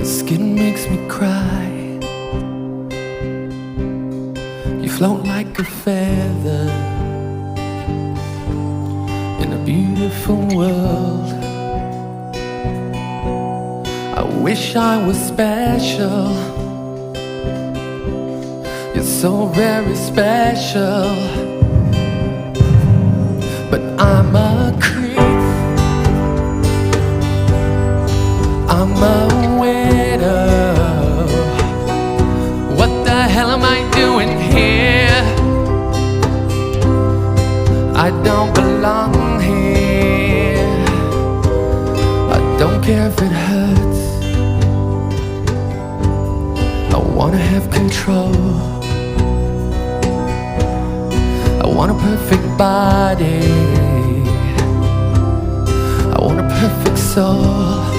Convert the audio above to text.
Your skin makes me cry. You float like a feather in a beautiful world. I wish I was special. You're so very special. But I'm a creep, I'm a widow. What the hell am I doing here? I don't belong here. I don't care if it hurts. I wanna have control. I want a perfect body. I want a perfect soul.